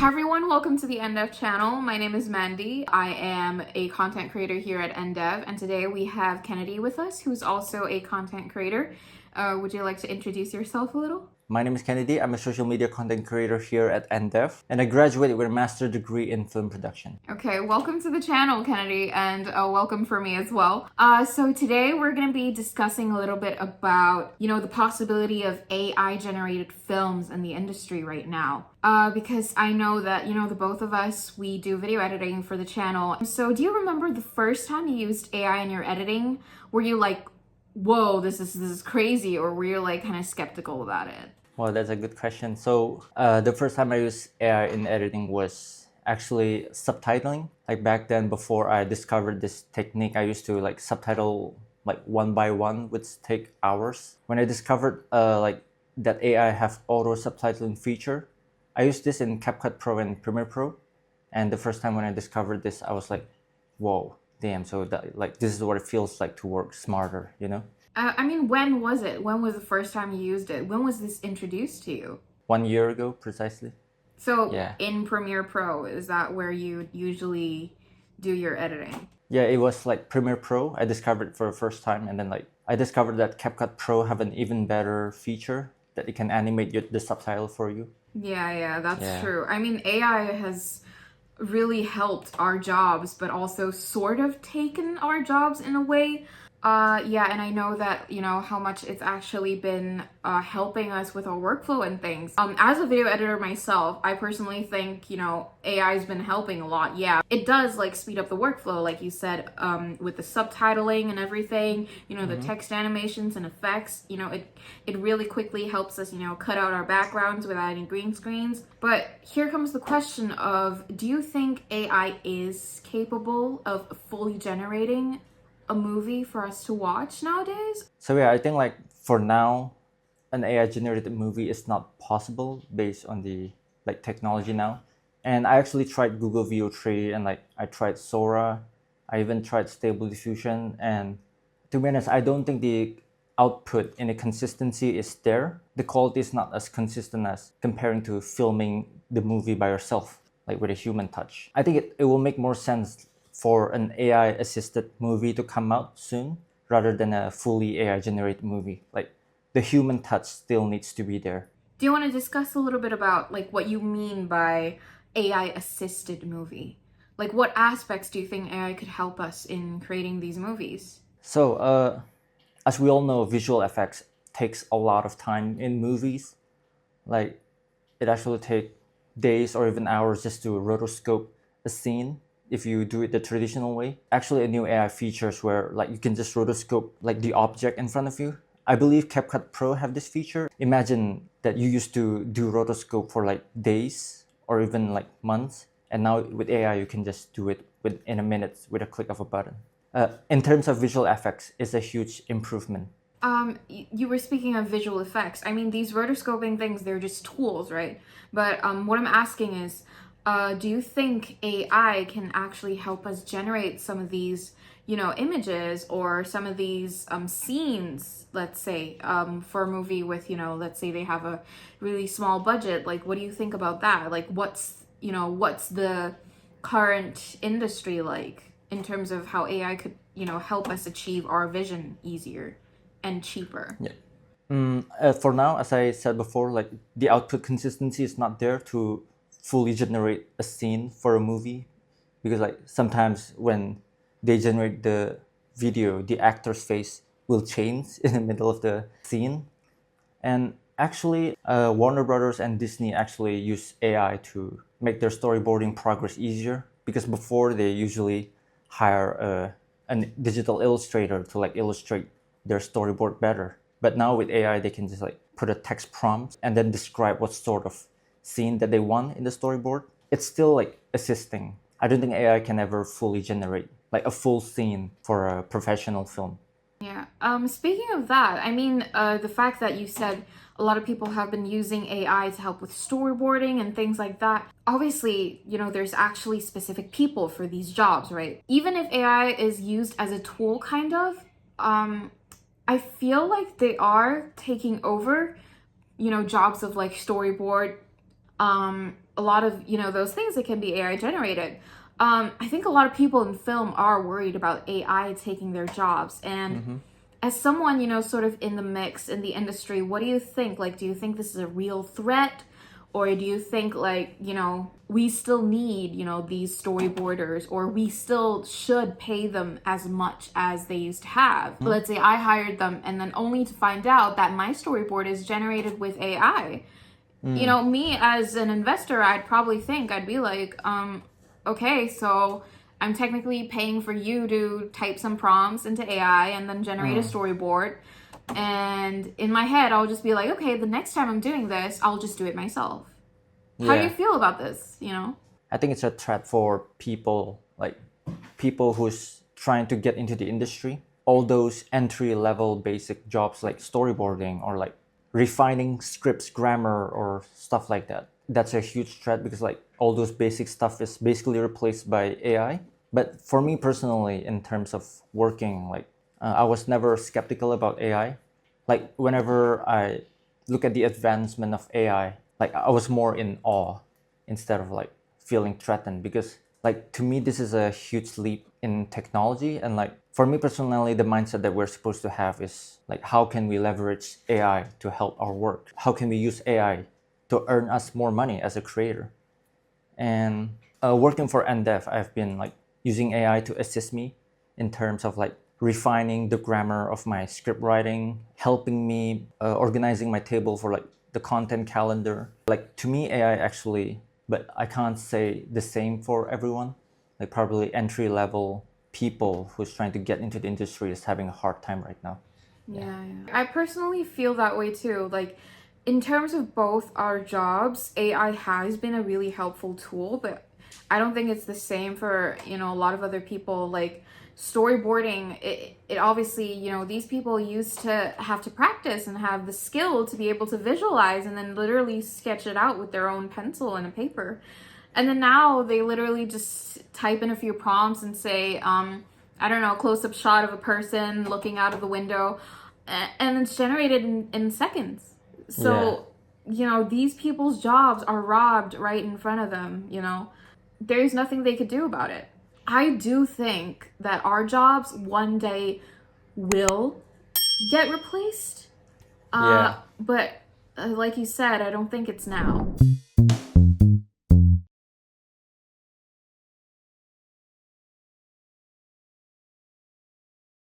Hi everyone, welcome to the NDev channel. My name is Mandy. I am a content creator here at NDev, and today we have Kennedy with us, who's also a content creator. Would you like to introduce yourself a little? My name is Kennedy. I'm a social media content creator here at NDev, and I graduated with a master's degree in film production. Okay, welcome to the channel, Kennedy, and welcome for me as well. So today we're going to be discussing a little bit about, the possibility of AI-generated films in the industry right now. Because I know that, the both of us, we do video editing for the channel. So do you remember the first time you used AI in your editing? Were you like, whoa, this is crazy, or were you like kind of skeptical about it? Well, that's a good question. So the first time I used AI in editing was actually subtitling. Like back then, before I discovered this technique, I used to like subtitle like one by one, which take hours. When I discovered that AI have auto-subtitling feature, I used this in CapCut Pro and Premiere Pro. And the first time when I discovered this, I was like, whoa, damn. So that, like, this is what it feels like to work smarter, When was it? When was the first time you used it? When was this introduced to you? 1 year ago, precisely. So Yeah. in Premiere Pro, is that where you usually do your editing? Yeah, it was like Premiere Pro. I discovered it for the first time, and then I discovered that CapCut Pro have an even better feature that it can animate the subtitle for you. Yeah, that's true. I mean, AI has really helped our jobs, but also sort of taken our jobs in a way. And I know that, how much it's actually been helping us with our workflow and things. As a video editor myself, I personally think, AI has been helping a lot. Yeah, it does like speed up the workflow, like you said, with the subtitling and everything, the text animations and effects, it really quickly helps us, cut out our backgrounds without any green screens. But here comes the question of, do you think AI is capable of fully generating a movie for us to watch nowadays? So yeah, I think like for now, an AI generated movie is not possible based on the like technology now. And I actually tried Google Veo 3 and like I tried Sora. I even tried Stable Diffusion, and to be honest, I don't think the output and the consistency is there. The quality is not as consistent as comparing to filming the movie by yourself, like with a human touch. I think it will make more sense for an AI assisted movie to come out soon rather than a fully AI generated movie. Like the human touch still needs to be there. Do you want to discuss a little bit about like what you mean by AI assisted movie? Like what aspects do you think AI could help us in creating these movies? So, as we all know, visual effects takes a lot of time in movies. Like it actually takes days or even hours just to rotoscope a scene if you do it the traditional way. Actually, a new AI features where like you can just rotoscope like the object in front of you. I believe CapCut Pro have this feature. Imagine that you used to do rotoscope for like days or even like months, and now with AI you can just do it within a minute with a click of a button. In terms of visual effects, it's a huge improvement. You were speaking of visual effects. I mean, these rotoscoping things, they're just tools, right? But what I'm asking is, do you think AI can actually help us generate some of these, images or some of these scenes, let's say, for a movie with, let's say they have a really small budget? Like, what do you think about that? Like, what's the current industry like in terms of how AI could, help us achieve our vision easier and cheaper? Yeah. For now, as I said before, like the output consistency is not there to fully generate a scene for a movie, because like sometimes when they generate the video, the actor's face will change in the middle of the scene. And actually, Warner Brothers and Disney actually use AI to make their storyboarding progress easier, because before they usually hire a digital illustrator to like illustrate their storyboard better. But now with AI, they can just like put a text prompt and then describe what sort of scene that they want in the storyboard. It's still like assisting. I don't think AI can ever fully generate like a full scene for a professional film. Yeah. Speaking of that, I mean, the fact that you said a lot of people have been using AI to help with storyboarding and things like that. Obviously, there's actually specific people for these jobs, right? Even if AI is used as a tool, kind of, I feel like they are taking over, jobs of like storyboard a lot of, those things that can be AI generated. I think a lot of people in film are worried about AI taking their jobs. And as someone, sort of in the mix in the industry, what do you think? Like, do you think this is a real threat? Or do you think, like, we still need, these storyboarders, or we still should pay them as much as they used to have? Let's say I hired them and then only to find out that my storyboard is generated with AI. Me as an investor, I'd be like, okay, so I'm technically paying for you to type some prompts into AI and then generate a storyboard. And in my head, I'll just be like, okay, the next time I'm doing this, I'll just do it myself. How do you feel about this, I think it's a threat for people, like people who's trying to get into the industry. All those entry-level basic jobs like storyboarding or like refining scripts, grammar, or stuff like that. That's a huge threat because like all those basic stuff is basically replaced by AI. But for me personally, in terms of working, like I was never skeptical about AI. Like whenever I look at the advancement of AI, like I was more in awe instead of like feeling threatened, because like to me this is a huge leap in technology. And like for me personally, the mindset that we're supposed to have is like, how can we leverage AI to help our work? How can we use AI to earn us more money as a creator? And working for NDev, I've been like using AI to assist me in terms of like refining the grammar of my script writing, helping me organizing my table for like the content calendar. Like to me, AI actually, but I can't say the same for everyone. Like probably entry level people who's trying to get into the industry is having a hard time right now. Yeah. I personally feel that way too. Like, in terms of both our jobs, AI has been a really helpful tool, but I don't think it's the same for, a lot of other people. Like, storyboarding, it obviously, these people used to have to practice and have the skill to be able to visualize and then literally sketch it out with their own pencil and a paper. And then now they literally just type in a few prompts and say, I don't know, close-up shot of a person looking out of the window, and it's generated in seconds. So, these people's jobs are robbed right in front of them, There's nothing they could do about it. I do think that our jobs one day will get replaced. But like you said, I don't think it's now.